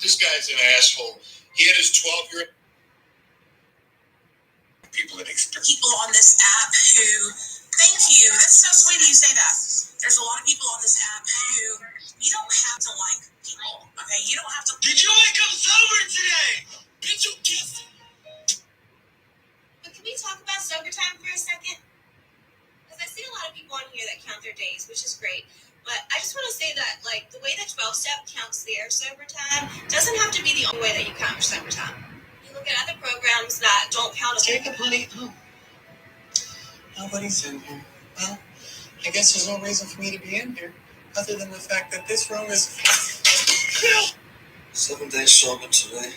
This guy's an asshole. He had his 12-year-old. People on this app who, thank you, that's so sweet of you say that. There's a lot of people on this app who, you don't have to like people, okay? You don't have to. Did you wake up sober today? Did you kiss? But can we talk about sober time for a second? Because I see a lot of people on here that count their days, which is great. But I just want to say that, like, the way that 12-step counts their sober time doesn't have to be the only way that you count your sober time. Look at other programs that don't count as Jacob, honey. Oh. Nobody's in here. Well, I guess there's no reason for me to be in here other than the fact that this room is filled. 7 days sober today.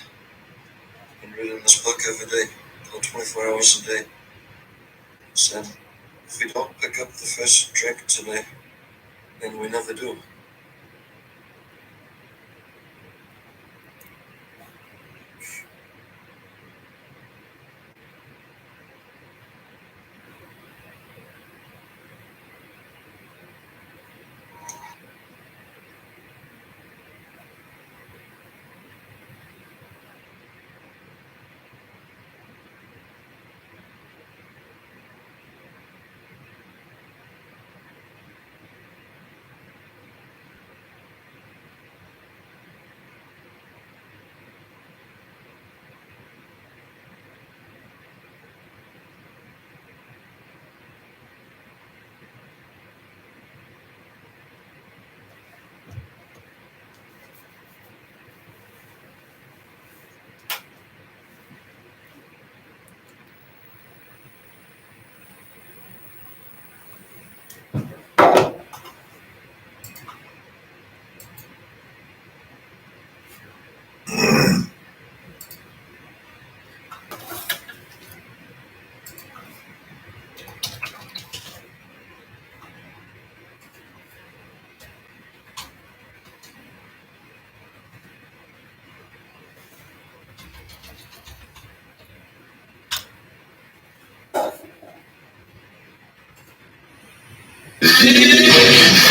I've been reading this book every day, about 24 hours a day. Said, if we don't pick up the first drink today, then we never do.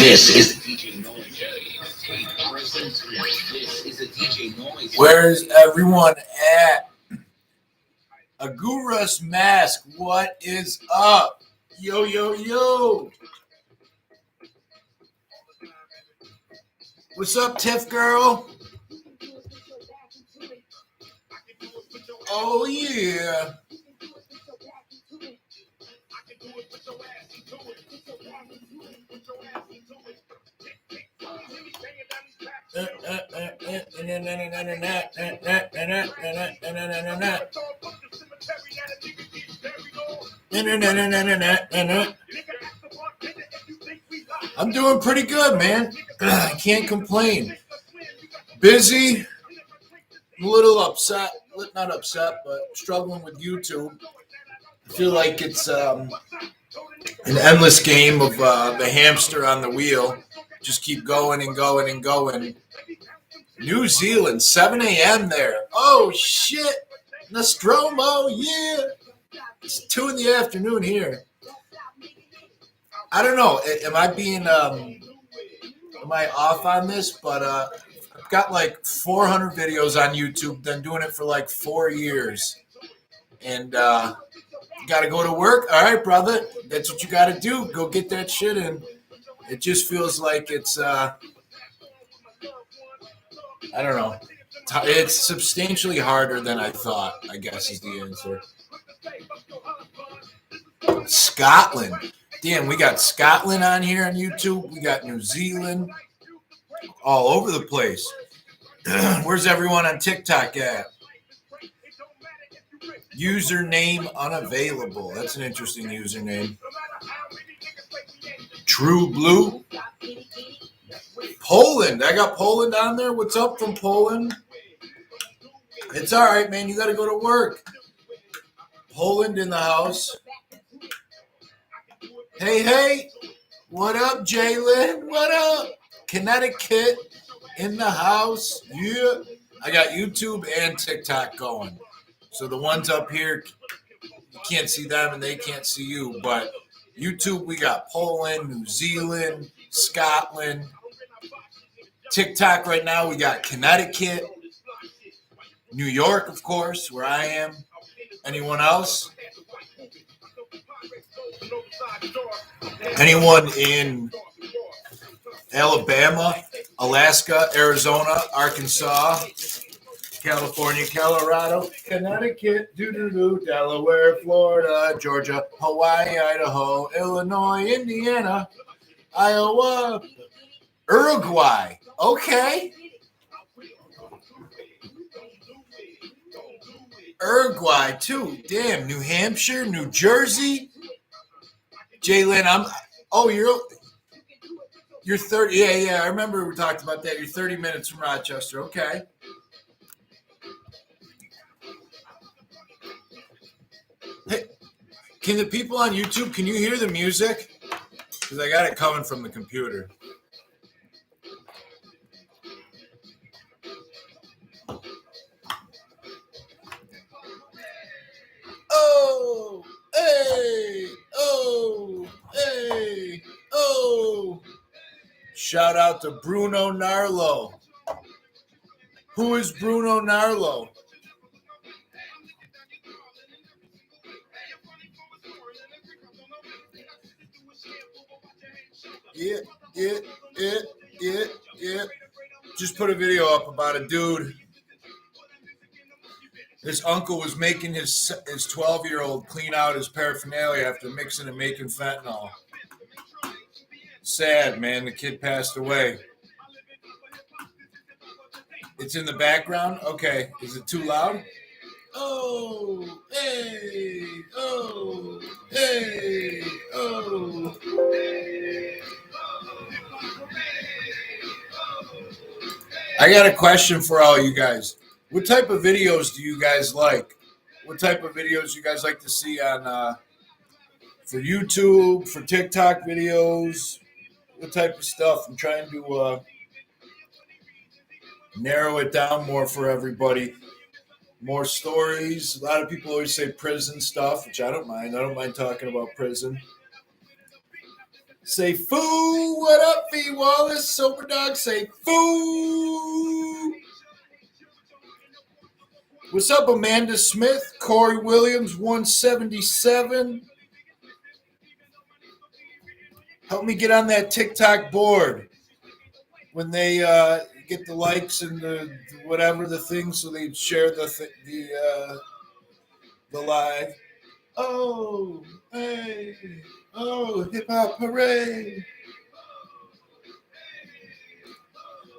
This is DJ Noise. This is a DJ Noise. Where's everyone at? Agura's Mask, what is up? Yo, yo, yo. What's up, Tiff girl? Oh, yeah. I'm doing pretty good, man. I can't complain. Busy, a little upset, not upset, but struggling with YouTube. I feel like it's an endless game of the hamster on the wheel. Just keep going and going and going. New Zealand, 7 a.m. there. Oh, shit. Nostromo, yeah. It's 2 in the afternoon here. I don't know. Am I being, am I off on this? But I've got like 400 videos on YouTube. Been doing it for like 4 years. And you got to go to work. All right, brother. That's what you got to do. Go get that shit in. It just feels like it's, I don't know. It's substantially harder than I thought, I guess is the answer. Scotland. Damn, we got Scotland on here on YouTube. We got New Zealand. All over the place. Where's everyone on TikTok at? Username unavailable. That's an interesting username. True Blue. Poland. I got Poland on there. What's up from Poland? It's all right, man. You got to go to work. Poland in the house. Hey, hey. What up, Jalen? What up? Connecticut in the house. Yeah. I got YouTube and TikTok going. So the ones up here, you can't see them and they can't see you. But YouTube, we got Poland, New Zealand, Scotland. TikTok right now, we got Connecticut. New York, of course, where I am. Anyone else? Anyone in Alabama, Alaska, Arizona, Arkansas, California, Colorado, Connecticut, Delaware, Florida, Georgia, Hawaii, Idaho, Illinois, Indiana, Iowa, Uruguay. Okay. Uruguay, too. Damn. New Hampshire, New Jersey. Jalen, you're 30. Yeah. I remember we talked about that. You're 30 minutes from Rochester. Okay. Hey, can the people on YouTube, can you hear the music? Because I got it coming from the computer. Oh, hey, oh, hey, oh. Shout out to Bruno Narlo. Who is Bruno Narlo? Yeah. Just put a video up about a dude. His uncle was making his 12-year-old clean out his paraphernalia after mixing and making fentanyl. Sad, man. The kid passed away. It's in the background? Okay. Is it too loud? Oh, hey, oh, hey, oh. I got a question for all you guys. What type of videos do you guys like? What type of videos you guys like to see on for YouTube, for TikTok videos? What type of stuff? I'm trying to narrow it down more for everybody. More stories. A lot of people always say prison stuff, which I don't mind. I don't mind talking about prison. Say foo. What up, V Wallace? Soberdog, say foo. What's up, Amanda Smith? Corey Williams, 177. Help me get on that TikTok board when they get the likes and the whatever the thing, so they share the live. Oh, hey, oh, hip hop hooray!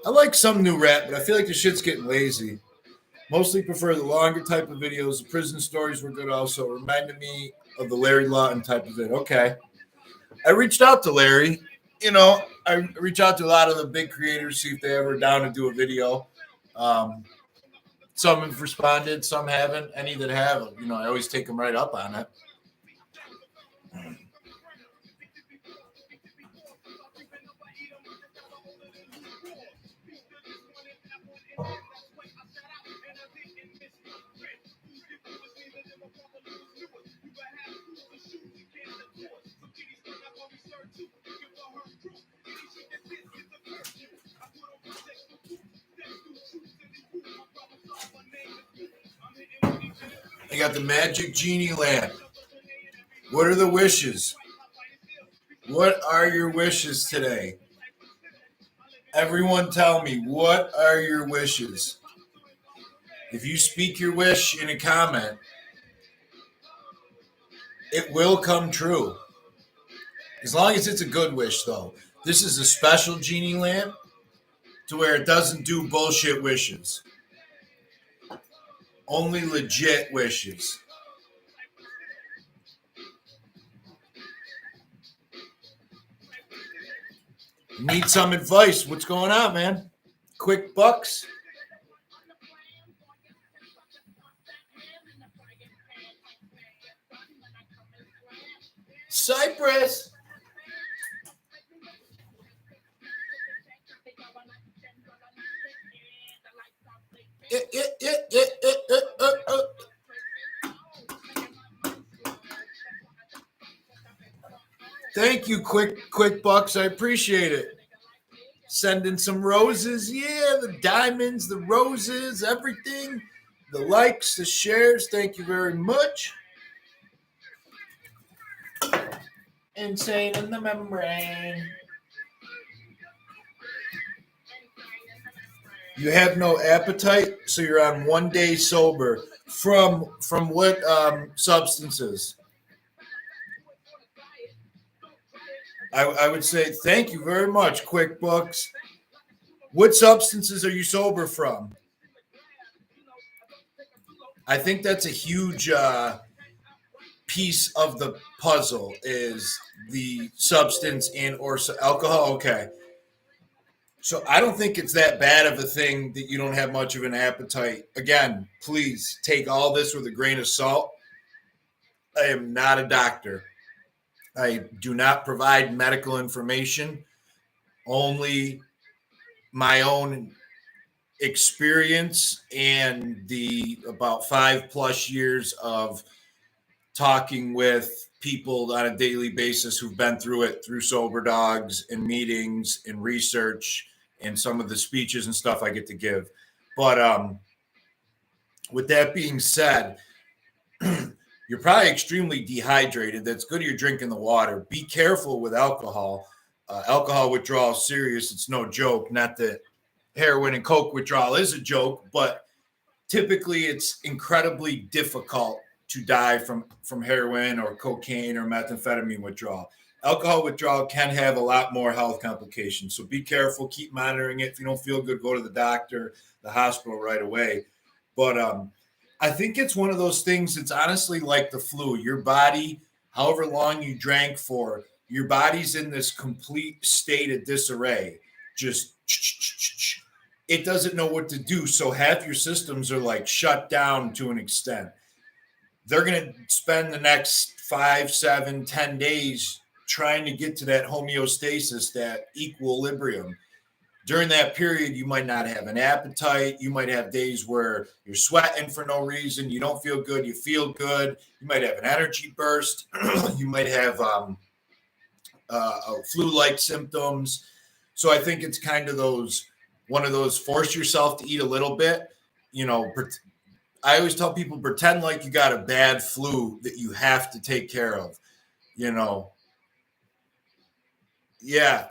I like some new rap, but I feel like the shit's getting lazy. Mostly prefer the longer type of videos. The prison stories were good also. Reminded me of the Larry Lawton type of it. Okay. I reached out to Larry. I reach out to a lot of the big creators, see if they ever down to do a video. Some have responded, some haven't. Any that have, I always take them right up on it. I got the magic genie lamp. What are the wishes? What are your wishes today? Everyone tell me, what are your wishes? If you speak your wish in a comment, it will come true. As long as it's a good wish, though. This is a special genie lamp to where it doesn't do bullshit wishes. Only legit wishes. Need some advice? What's going on, man? Quick bucks? Cypress. Thank you, quick bucks. I appreciate it. Sending some roses. Yeah, the diamonds, the roses, everything. the likes, the shares. Thank you very much. Insane in the membrane. You have no appetite, so you're on 1 day sober. From what substances? I would say thank you very much, QuickBooks. What substances are you sober from? I think that's a huge piece of the puzzle is the substance and or alcohol. Okay. So I don't think it's that bad of a thing that you don't have much of an appetite. Again, please take all this with a grain of salt. I am not a doctor. I do not provide medical information, only my own experience and the about 5+ years of talking with people on a daily basis who've been through it through Soberdogs and meetings and research and some of the speeches and stuff I get to give. But with that being said, you're probably extremely dehydrated. That's good you're drinking the water. Be careful with alcohol. Alcohol withdrawal is serious. It's no joke. Not that heroin and coke withdrawal is a joke, but typically it's incredibly difficult to die from heroin or cocaine or methamphetamine withdrawal. Alcohol withdrawal can have a lot more health complications. So be careful. Keep monitoring it. If you don't feel good, go to the doctor, the hospital right away. But I think it's one of those things that's honestly like the flu. Your body, however long you drank for, your body's in this complete state of disarray. Just it doesn't know what to do. So half your systems are like shut down to an extent. They're going to spend the next 5, 7, 10 days trying to get to that homeostasis, that equilibrium. During that period, you might not have an appetite. You might have days where you're sweating for no reason. You don't feel good. You feel good. You might have an energy burst. You might have flu-like symptoms. So I think it's kind of one of those force yourself to eat a little bit. You know, I always tell people, pretend like you got a bad flu that you have to take care of, you know. Yeah.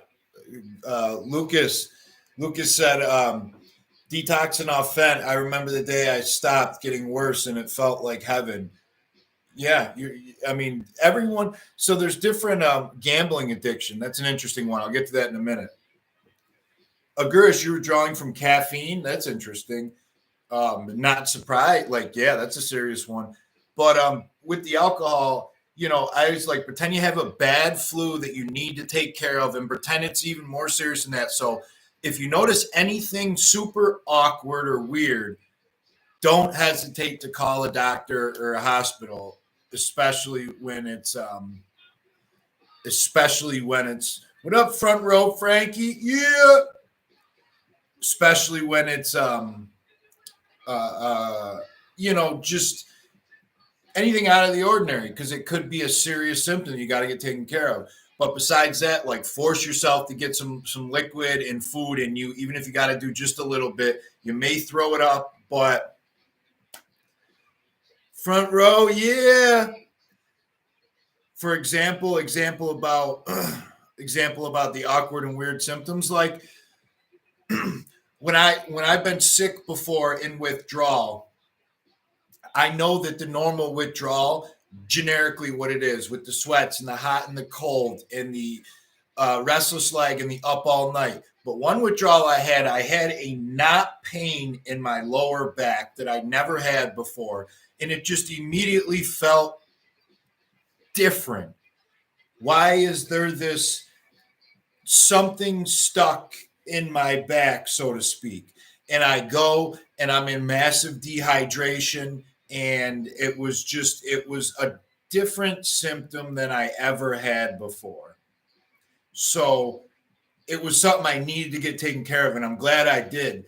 Lucas said, detoxing off fent. I remember the day I stopped getting worse and it felt like heaven. Yeah. I mean, everyone. So there's different gambling addiction. That's an interesting one. I'll get to that in a minute. Agurish, you were drawing from caffeine. That's interesting. Not surprised. Like, yeah, that's a serious one. But with the alcohol, you know, I was like, pretend you have a bad flu that you need to take care of and pretend it's even more serious than that. So if you notice anything super awkward or weird, don't hesitate to call a doctor or a hospital, especially when it's what up, front row, Frankie? Yeah. Especially when it's you know, just anything out of the ordinary, because it could be a serious symptom you got to get taken care of. But besides that, like, force yourself to get some liquid and food in you, even if you got to do just a little bit. You may throw it up, but front row, yeah. For example about the awkward and weird symptoms, like when I've been sick before in withdrawal, I know that the normal withdrawal, generically what it is, with the sweats and the hot and the cold and the restless leg and the up all night. But one withdrawal I had a knot pain in my lower back that I never had before. And it just immediately felt different. Why is there this something stuck in my back, so to speak? And I go and I'm in massive dehydration. And it was a different symptom than I ever had before. So it was something I needed to get taken care of, and I'm glad I did.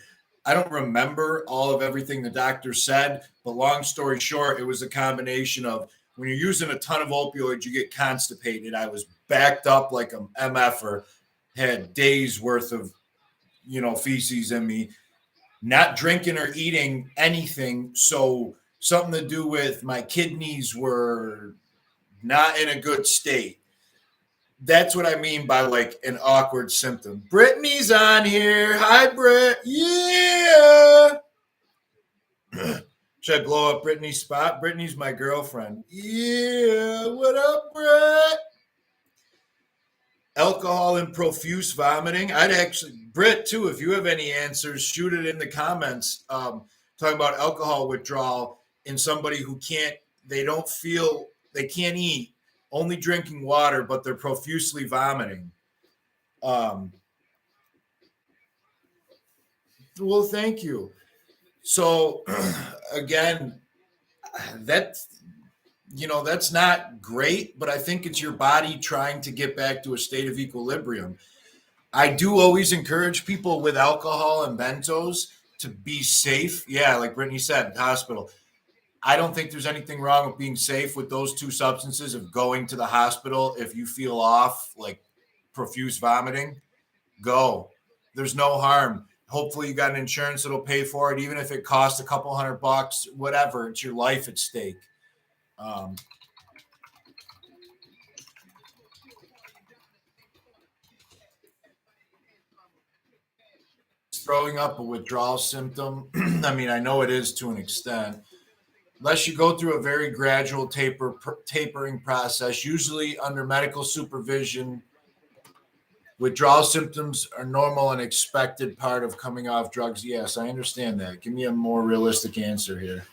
I don't remember all of everything the doctor said, but long story short, it was a combination of when you're using a ton of opioids, you get constipated. I was backed up like an MFer, had days worth of, you know, feces in me. not drinking or eating anything. So something to do with my kidneys were not in a good state. That's what I mean by like an awkward symptom. Brittany's on here. Hi, Britt. Yeah. Should I blow up Brittany's spot? Brittany's my girlfriend. Yeah. What up, Britt? Alcohol and profuse vomiting. I'd actually, Britt, too, if you have any answers, shoot it in the comments. Talking about alcohol withdrawal in somebody who can't, they don't feel, they can't eat, only drinking water, but they're profusely vomiting. Well, thank you. So, again, that's not great, but I think it's your body trying to get back to a state of equilibrium. I do always encourage people with alcohol and benzos to be safe. Yeah, like Brittany said, hospital. I don't think there's anything wrong with being safe with those two substances, of going to the hospital if you feel off, like profuse vomiting. Go. There's no harm. Hopefully you got an insurance that'll pay for it, even if it costs a couple $100, whatever. It's your life at stake. Throwing up a withdrawal symptom. I mean, I know it is to an extent. Unless you go through a very gradual tapering process, usually under medical supervision. Withdrawal symptoms are normal and expected part of coming off drugs. Yes, I understand that. Give me a more realistic answer here.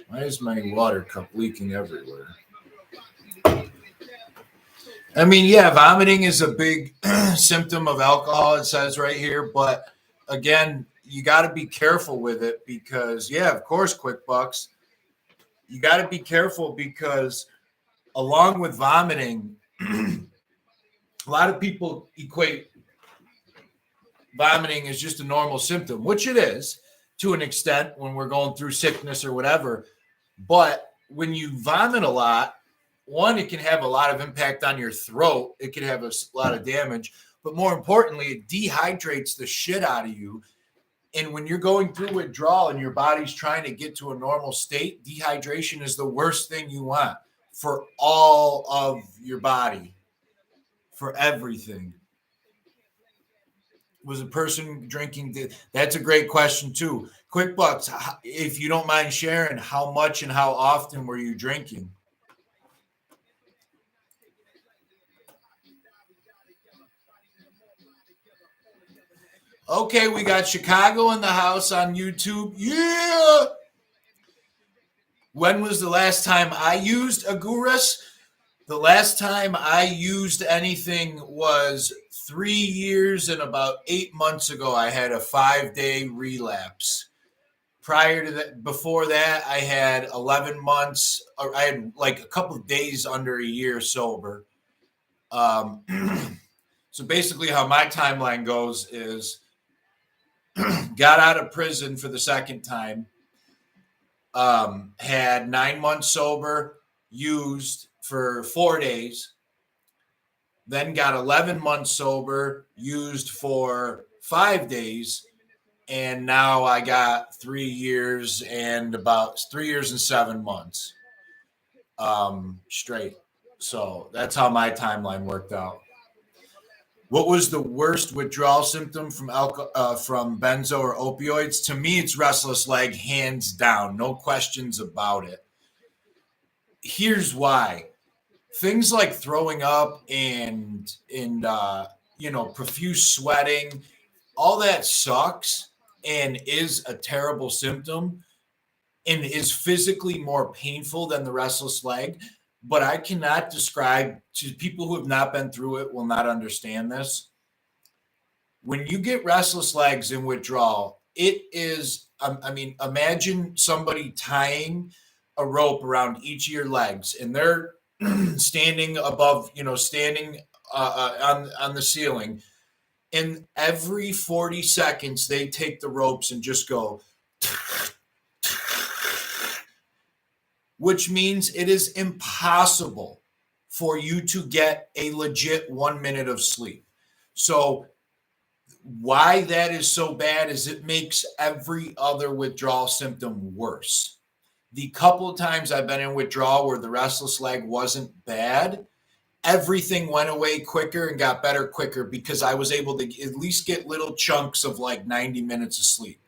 Why is my water cup leaking everywhere? I mean, yeah, vomiting is a big symptom of alcohol, it says right here. But again, you got to be careful with it because, yeah, of course, quick bucks. You got to be careful because along with vomiting, a lot of people equate vomiting as just a normal symptom, which it is to an extent when we're going through sickness or whatever. But when you vomit a lot, one, it can have a lot of impact on your throat. It can have a lot of damage. But more importantly, it dehydrates the shit out of you. And when you're going through withdrawal and your body's trying to get to a normal state, dehydration is the worst thing you want for all of your body. For everything. Was a person drinking? That's a great question too. Quick bucks, if you don't mind sharing, how much and how often were you drinking? Okay, we got Chicago in the house on YouTube. Yeah. When was the last time I used Agurus? The last time I used anything was 3 years and about 8 months ago. I had a 5-day relapse. Prior to that, before that, I had 11 months. I had like a couple of days under a year sober. So basically how my timeline goes is got out of prison for the second time, had 9 months sober, used for 4 days, then got 11 months sober, used for 5 days, and now I got 3 years and about 3 years and 7 months straight. So that's how my timeline worked out. What was the worst withdrawal symptom from from benzo or opioids? To me, it's restless leg, hands down, no questions about it. Here's why. Things like throwing up and profuse sweating, all that sucks and is a terrible symptom and is physically more painful than the restless leg. But I cannot describe, to people who have not been through it will not understand this. When you get restless legs in withdrawal, it is, imagine somebody tying a rope around each of your legs and they're standing above, standing on the ceiling. And every 40 seconds, they take the ropes and just go, which means it is impossible for you to get a legit 1 minute of sleep. So Why that is so bad is it makes every other withdrawal symptom worse. The couple of times I've been in withdrawal where the restless leg wasn't bad, everything went away quicker and got better quicker because I was able to at least get little chunks of like 90 minutes of sleep.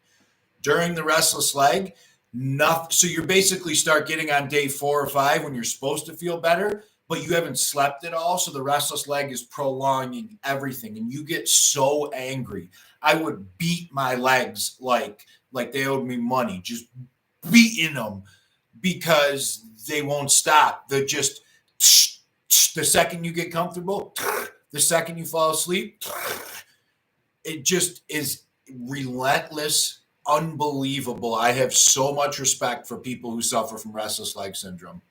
During the restless leg, nothing. So you basically start getting on day 4 or 5 when you're supposed to feel better, but you haven't slept at all. So the restless leg is prolonging everything, and you get so angry. I would beat my legs like they owed me money, just beating them because they won't stop. They're just the second you get comfortable, the second you fall asleep, it just is relentless, unbelievable. I have so much respect for people who suffer from restless leg syndrome.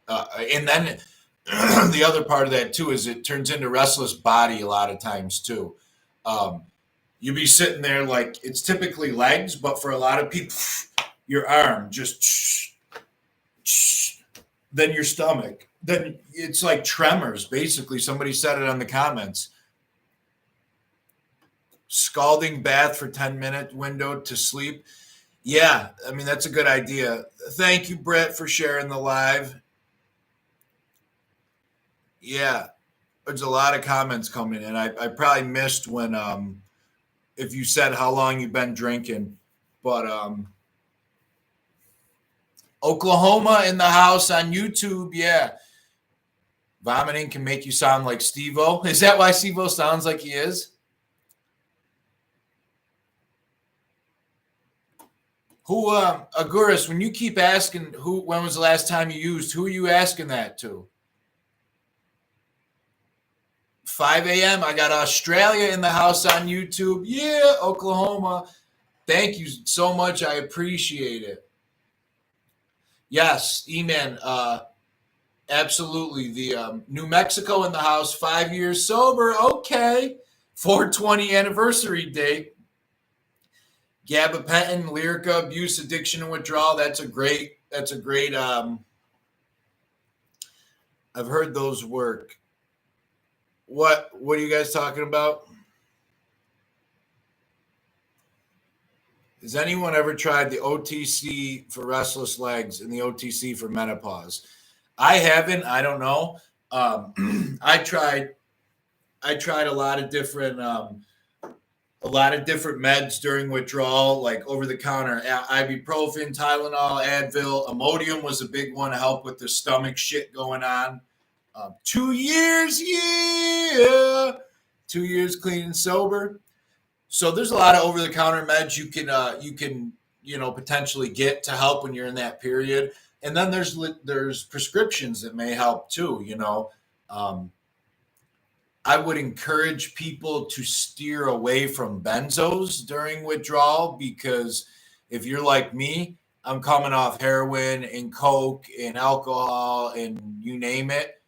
And then the other part of that too is it turns into restless body a lot of times too. You be sitting there like it's typically legs, but for a lot of people, your arm just then your stomach. Then it's like tremors, basically. Somebody said it on the comments. Scalding bath for 10-minute window to sleep. Yeah, I mean, that's a good idea. Thank you, Brett, for sharing the live. Yeah, there's a lot of comments coming in. I probably missed when if you said how long you've been drinking, but Oklahoma in the house on YouTube, yeah. Vomiting can make you sound like Steve-O. Is that why Steve-O sounds like he is? Who, Aguris, when you keep asking when was the last time you used, who are you asking that to? 5 a.m. I got Australia in the house on YouTube. Yeah, Oklahoma. Thank you so much. I appreciate it. Yes, E-Man, absolutely. The New Mexico in the house, 5 years sober. Okay. 420 anniversary date. Gabapentin, Lyrica, abuse, addiction, and withdrawal. That's a great, I've heard those work. What are you guys talking about? Has anyone ever tried the OTC for restless legs and the OTC for menopause? I haven't. I don't know. I tried a lot of different meds during withdrawal, like over the counter ibuprofen, Tylenol, Advil. Imodium was a big one to help with the stomach shit going on. 2 years, yeah. 2 years clean and sober. So there's a lot of over-the-counter meds you can potentially get to help when you're in that period. And then there's prescriptions that may help too. I would encourage people to steer away from benzos during withdrawal because if you're like me, I'm coming off heroin and coke and alcohol and you name it.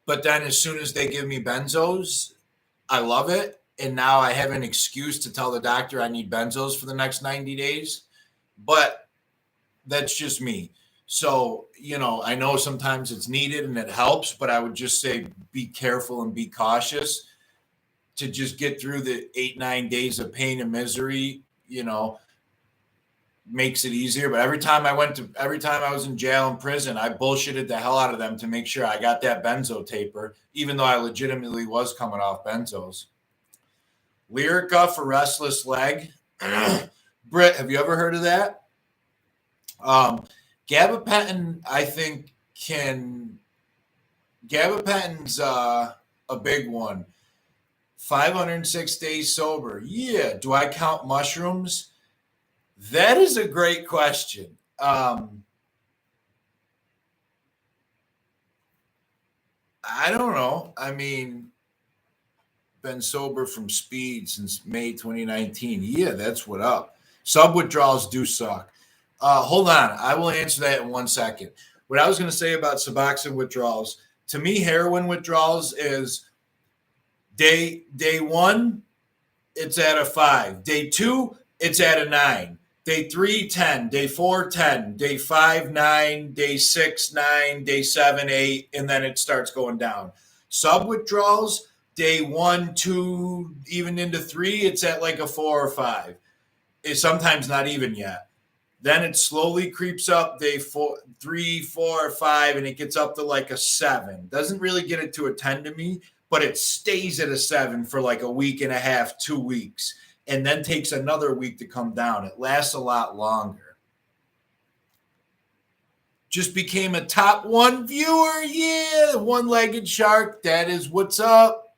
But then as soon as they give me benzos, I love it. And now I have an excuse to tell the doctor I need benzos for the next 90 days. But that's just me. So, I know sometimes it's needed and it helps, but I would just say be careful and be cautious to just get through the 8-9 days of pain and misery, makes it easier. But every time I was in jail and prison, I bullshitted the hell out of them to make sure I got that benzo taper, even though I legitimately was coming off benzos. Lyrica for restless leg. Britt, have you ever heard of that? Gabapentin, I think gabapentin's a big one. 506 days sober. Yeah. Do I count mushrooms? That is a great question. I don't know. I mean, been sober from speed since May 2019. Yeah, that's what up. Sub withdrawals do suck. Hold on. I will answer that in 1 second. What I was going to say about Suboxone withdrawals, to me, heroin withdrawals is day 1, it's at a 5. Day 2, it's at a 9. Day 3, 10. Day 4, 10. Day 5, 9. Day 6, 9. Day 7, 8. And then it starts going down. Sub withdrawals, day 1, 2, even into 3, it's at like a 4 or 5. It's sometimes not even yet. Then it slowly creeps up day 4, 3, 4, 5, and it gets up to like a 7. Doesn't really get it to a 10 to me, but it stays at a 7 for like a week and a half, 2 weeks, and then takes another week to come down. It lasts a lot longer. Just became a top 1 viewer. Yeah, one-legged shark. That is what's up.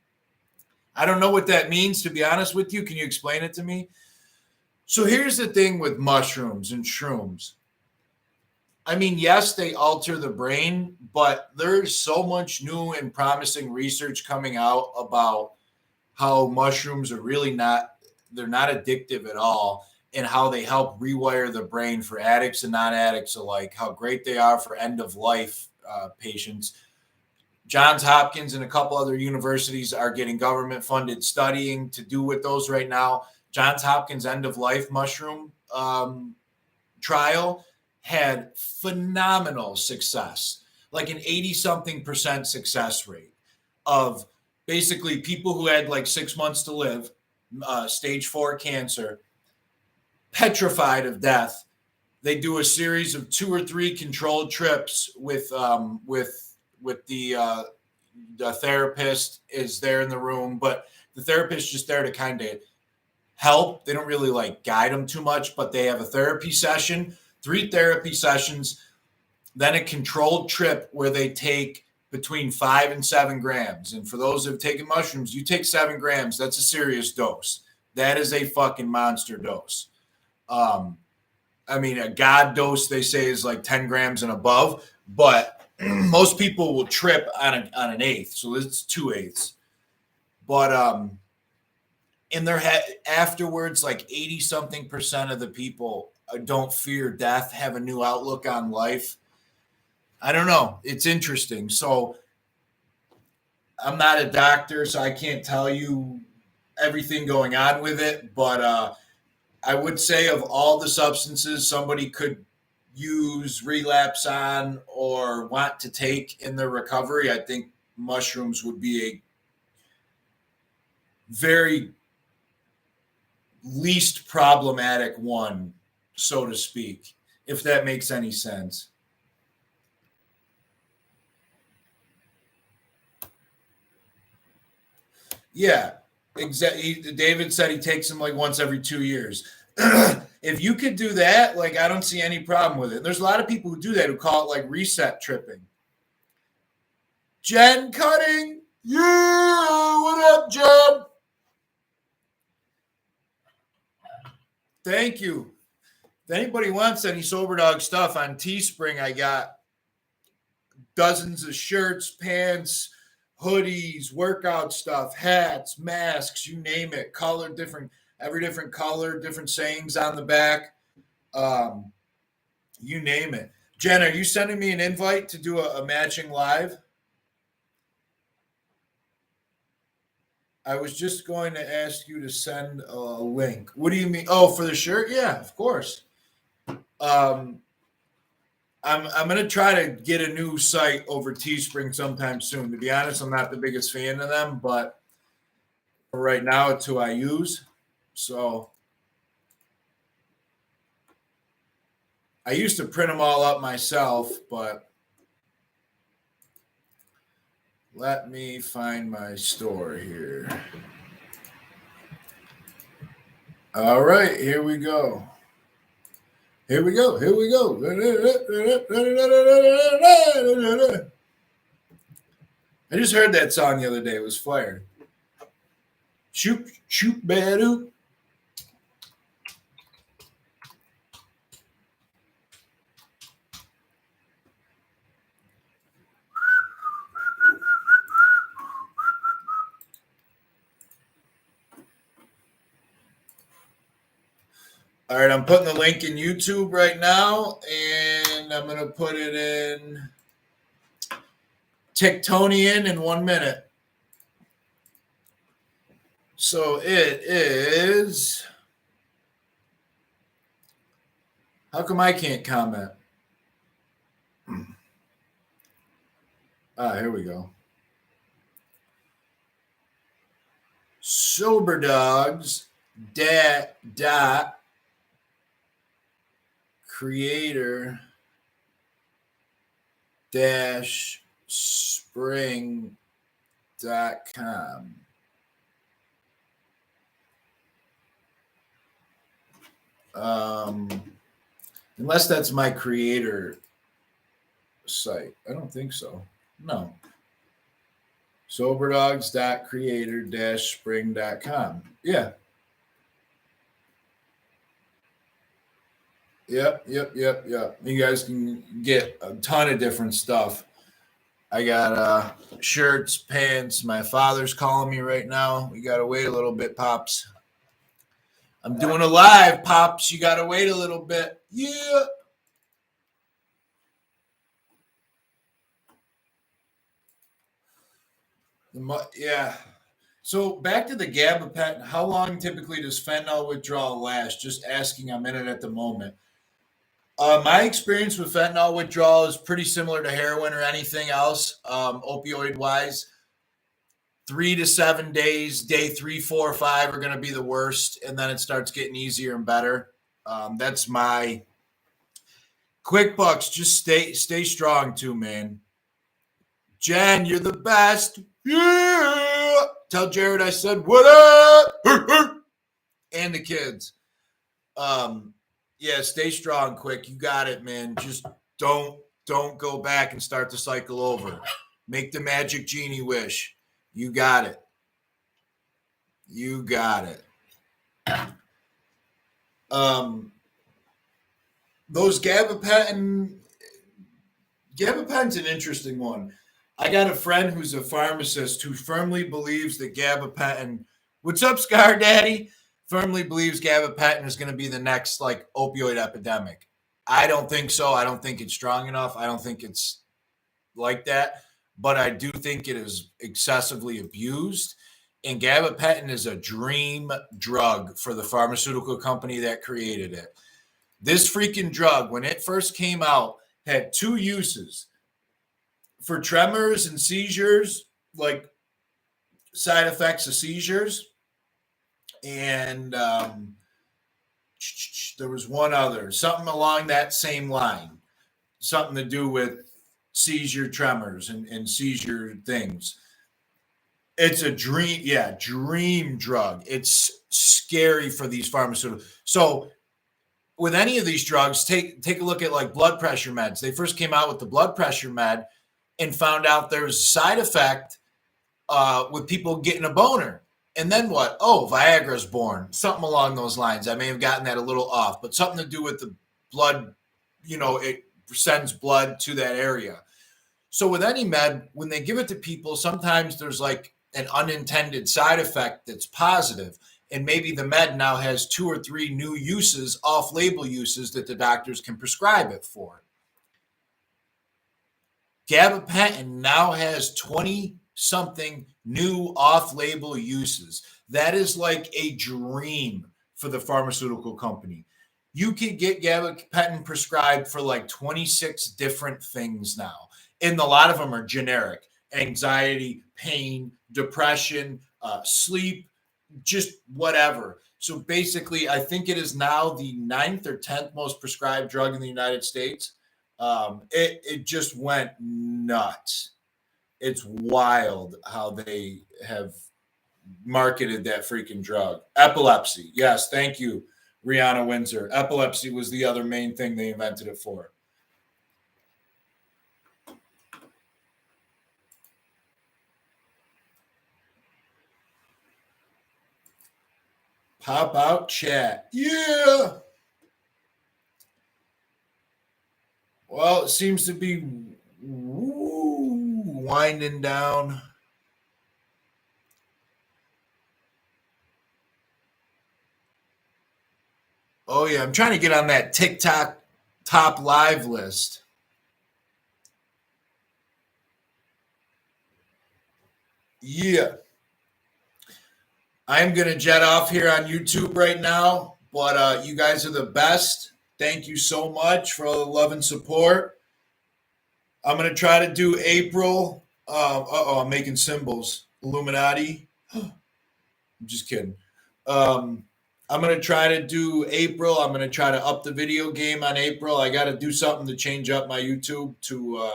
I don't know what that means, to be honest with you. Can you explain it to me? So here's the thing with mushrooms and shrooms. I mean, yes, they alter the brain, but there's so much new and promising research coming out about how mushrooms are really they're not addictive at all, and how they help rewire the brain for addicts and non-addicts alike, how great they are for end-of-life patients. Johns Hopkins and a couple other universities are getting government-funded studying to do with those right now. Johns Hopkins end-of-life mushroom trial had phenomenal success, like an 80-something% success rate of basically people who had like 6 months to live, stage 4 cancer, petrified of death. They do a series of 2 or 3 controlled trips with the therapist is there in the room, but the therapist just there to kind of help. They don't really like guide them too much, but they have a therapy session, 3 therapy sessions, then a controlled trip where they take between 5 and 7 grams. And for those who have taken mushrooms, you take 7 grams. That's a serious dose. That is a fucking monster dose. I mean, a God dose, they say, is like 10 grams and above, but most people will trip on an eighth. So it's 2/8. But in their head afterwards, like 80-something% of the people don't fear death, have a new outlook on life. I don't know. It's interesting. So I'm not a doctor, so I can't tell you everything going on with it. But I would say of all the substances somebody could use, relapse on, or want to take in their recovery, I think mushrooms would be a very least problematic one, so to speak, if that makes any sense. Yeah, exactly. David said he takes them like once every 2 years. If you could do that, like, I don't see any problem with it. There's a lot of people who do that, who call it like reset tripping. Jen Cutting. Yeah, what up, Jen? Thank you. If anybody wants any Soberdog stuff on Teespring, I got dozens of shirts, pants, hoodies, workout stuff, hats, masks, you name it, color, every different color, different sayings on the back. You name it. Jen, are you sending me an invite to do a matching live? I was just going to ask you to send a link. What do you mean? Oh, for the shirt? Yeah, of course. I'm going to try to get a new site over Teespring sometime soon. To be honest, I'm not the biggest fan of them, but for right now, it's who I use. So I used to print them all up myself, but let me find my store here. All right, here we go. Here we go. Here we go. I just heard that song the other day. It was fire. Shoot, shoot, bad. All right, I'm putting the link in YouTube right now, and I'm going to put it in Tiktonian in 1 minute. So it is. How come I can't comment? Here we go. Soberdogs dot creator dash spring.com. Unless that's my creator site. I don't think so. No. Soberdogs.creator-spring.com. Yeah. Yep. You guys can get a ton of different stuff. I got shirts, pants. My father's calling me right now. We got to wait a little bit, Pops. I'm doing a live, Pops. You got to wait a little bit. Yeah. Yeah. So back to the gabapentin. How long typically does fentanyl withdrawal last? Just asking. I'm in it at the moment. My experience with fentanyl withdrawal is pretty similar to heroin or anything else, opioid-wise. 3 to 7 days, day 3, 4, 5 are going to be the worst, and then it starts getting easier and better. That's my quick bucks. Just stay strong too, man. Jen, you're the best. Yeah. Tell Jared I said what up, and the kids. Yeah, stay strong, quick. You got it, man. Just don't go back and start the cycle over. Make the magic genie wish. You got it. You got it. Those gabapentin's an interesting one. I got a friend who's a pharmacist who firmly believes that gabapentin. What's up, Scar Daddy? Firmly believes gabapentin is going to be the next like opioid epidemic. I don't think so. I don't think it's strong enough. I don't think it's like that. But I do think it is excessively abused. And gabapentin is a dream drug for the pharmaceutical company that created it. This freaking drug, when it first came out, had 2 uses. For tremors and seizures, like side effects of seizures. And there was one other, something along that same line, something to do with seizure tremors and seizure things. It's a dream drug. It's scary for these pharmaceuticals. So with any of these drugs, take a look at like blood pressure meds. They first came out with the blood pressure med and found out there's a side effect with people getting a boner. And then what? Oh, Viagra's born. Something along those lines. I may have gotten that a little off, but something to do with the blood, it sends blood to that area. So with any med, when they give it to people, sometimes there's like an unintended side effect that's positive. And maybe the med now has 2 or 3 new uses, off-label uses that the doctors can prescribe it for. Gabapentin now has 20-something new off-label uses. That is like a dream for the pharmaceutical company. You can get gabapentin prescribed for like 26 different things now. And a lot of them are generic. Anxiety, pain, depression, sleep, just whatever. So basically, I think it is now the 9th or 10th most prescribed drug in the United States. It just went nuts. It's wild how they have marketed that freaking drug. Epilepsy. Yes, thank you, Rihanna Windsor. Epilepsy was the other main thing they invented it for. Pop out chat. Yeah. Well, it seems to be winding down. Oh, yeah. I'm trying to get on that TikTok top live list. Yeah. I'm going to jet off here on YouTube right now, but you guys are the best. Thank you so much for all the love and support. I'm going to try to do April. I'm making symbols. Illuminati. I'm just kidding. I'm going to try to do April. I'm going to try to up the video game on April. I got to do something to change up my YouTube to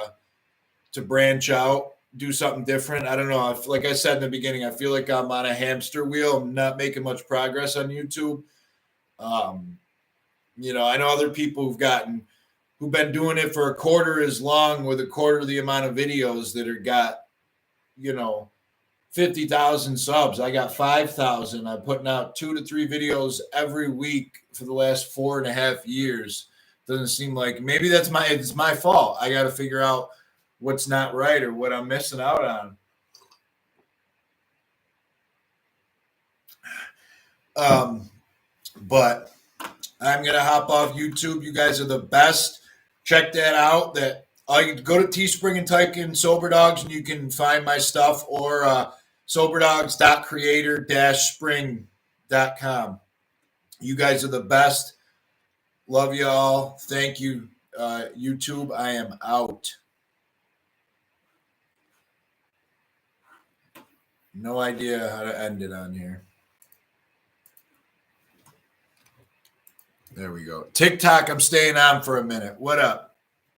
branch out, do something different. I don't know. Like I said in the beginning, I feel like I'm on a hamster wheel. I'm not making much progress on YouTube. You know, I know other people who've been doing it for a quarter as long with a quarter of the amount of videos that are got, you know, 50,000 subs. I got 5,000. I'm putting out 2 to 3 videos every week for the last 4.5 years. Doesn't seem like, maybe it's my fault. I got to figure out what's not right or what I'm missing out on. But I'm going to hop off YouTube. You guys are the best. Check that out. You can go to Teespring and type in Soberdogs and you can find my stuff, or soberdogs.creator-spring.com. You guys are the best. Love you all. Thank you, YouTube. I am out. No idea how to end it on here. There we go. TikTok, I'm staying on for a minute. What up?